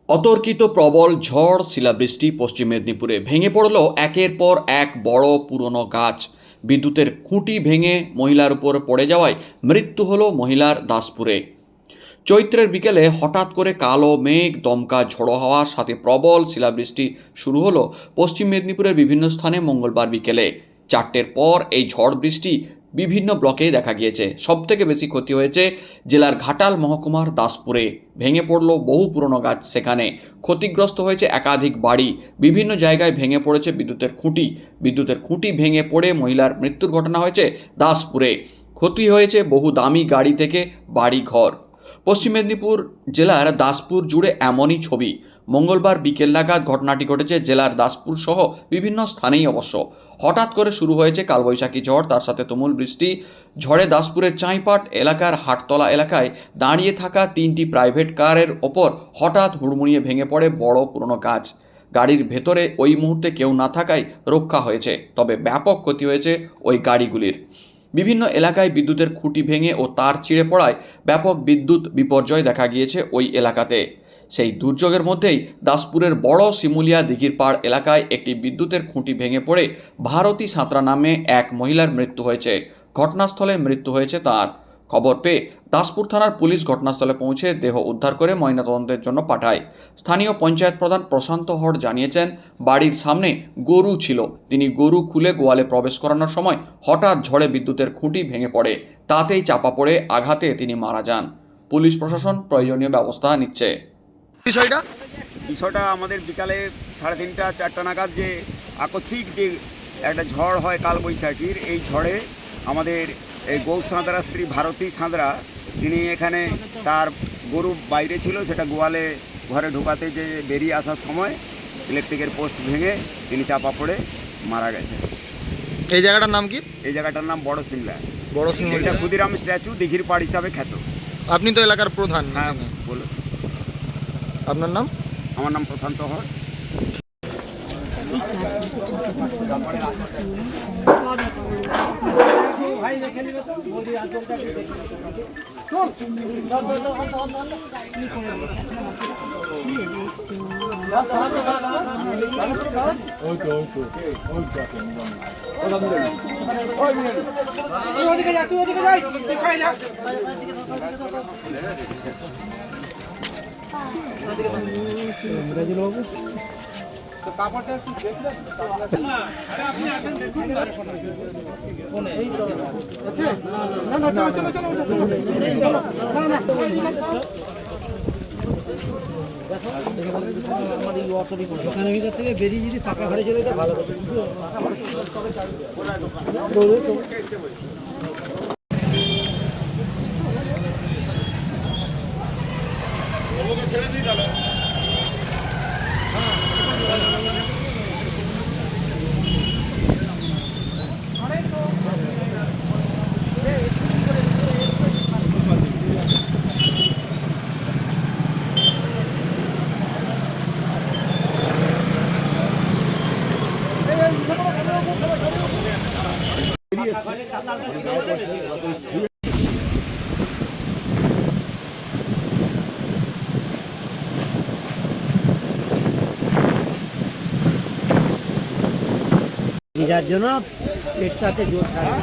অতর্কিত প্রবল ঝড় শিলাবৃষ্টি পশ্চিম মেদিনীপুরে ভেঙে পড়ল একের পর এক বড় পুরনো গাছ। বিদ্যুতের খুঁটি ভেঙে মহিলার উপর পড়ে যাওয়ায় মৃত্যু হলো মহিলার দাসপুরে। চৈত্রের বিকেলে হঠাৎ করে কালো মেঘ, দমকা ঝোড়ো হাওয়ার সাথে প্রবল শিলাবৃষ্টি শুরু হলো পশ্চিম মেদিনীপুরের বিভিন্ন স্থানে মঙ্গলবার বিকেলে 4টের পর। এই ঝড় বৃষ্টি বিভিন্ন ব্লকেই দেখা গিয়েছে। সবথেকে বেশি ক্ষতি হয়েছে জেলার ঘাটাল মহকুমার দাসপুরে। ভেঙে পড়ল বহু পুরনো গাছ, সেখানে ক্ষতিগ্রস্ত হয়েছে একাধিক বাড়ি। বিভিন্ন জায়গায় ভেঙে পড়েছে বিদ্যুতের খুঁটি ভেঙে পড়ে মহিলার মৃত্যুর ঘটনা হয়েছে দাসপুরে। ক্ষতি হয়েছে বহু দামি গাড়ি থেকে বাড়ি ঘর। পশ্চিম মেদিনীপুর জেলার দাসপুর জুড়ে এমনই ছবি। মঙ্গলবার বিকেল নাগাদ ঘটনাটি ঘটেছে জেলার দাসপুর সহ বিভিন্ন স্থানেই। অবশ্য হঠাৎ করে শুরু হয়েছে কালবৈশাখী ঝড়, তার সাথে তুমুল বৃষ্টি। ঝড়ে দাসপুরের চাঁইপাট এলাকার হাটতলা এলাকায় দাঁড়িয়ে থাকা 3টি প্রাইভেট কারের ওপর হঠাৎ হুড়মুড়িয়ে ভেঙে পড়ে বড় পুরনো গাছ। গাড়ির ভেতরে ওই মুহূর্তে কেউ না থাকায় রক্ষা হয়েছে, তবে ব্যাপক ক্ষতি হয়েছে ওই গাড়িগুলির। বিভিন্ন এলাকায় বিদ্যুতের খুঁটি ভেঙে ও তার ছিঁড়ে পড়ায় ব্যাপক বিদ্যুৎ বিপর্যয় দেখা গিয়েছে ওই এলাকাতে। সেই দুর্যোগের মধ্যেই দাসপুরের বড় শিমুলিয়া দিঘির পাড় এলাকায় একটি বিদ্যুতের খুঁটি ভেঙে পড়ে ভারতী সাঁতরা নামে এক মহিলার মৃত্যু হয়েছে। ঘটনাস্থলে মৃত্যু হয়েছে তার। খবর পেয়ে দাসপুর থানার পুলিশ ঘটনাস্থলে পৌঁছে দেহ উদ্ধার করে ময়নাতদন্তের জন্য পাঠায়। স্থানীয় পঞ্চায়েত প্রধান প্রশান্ত হর জানিয়েছেন, বাড়ির সামনে গরু ছিল। তিনি গরু খুলে গোয়ালে প্রবেশ করানোর সময় হঠাৎ ঝড়ে বিদ্যুতের খুঁটি ভেঙে পড়ে, তাতেই চাপা পড়ে আঘাতে তিনি মারা যান। পুলিশ প্রশাসন প্রয়োজনীয় ব্যবস্থা নিচ্ছে। বিষয়টা আমাদের বিকালে 3:30 4টা নাগাদ যে আকস্মিক যে একটা ঝড় হয় কালবৈশাখীর, এই ঝড়ে আমাদের এই গৌ সাঁতরা স্ত্রী ভারতী সাঁতরা, তিনি এখানে তার গরু বাইরে ছিল, সেটা গোয়ালে ঘরে ঢোকাতে যে বেরিয়ে আসার সময় ইলেকট্রিকের পোস্ট ভেঙে তিনি চাপা পড়ে মারা গেছে। এই জায়গাটার নাম কি? এই জায়গাটার নাম বড় সিমলা। সিমলা। এটা ক্ষুদিরাম স্ট্যাচু দিঘির পাড় হিসাবে খ্যাত। আপনি তো এলাকার প্রধান। হ্যাঁ বলুন। আপনার নাম? আমার নাম প্রশান্ত হর। কাপড়টা একটু দেখবেন। দোকানের ভিতর থেকে বেরিয়ে যদি ফাঁকা ঘরে চলে যেতে ভালো হবে। ছেড়ে দিই তাহলে। যার জন্য পেটটাতে জোর থাকে।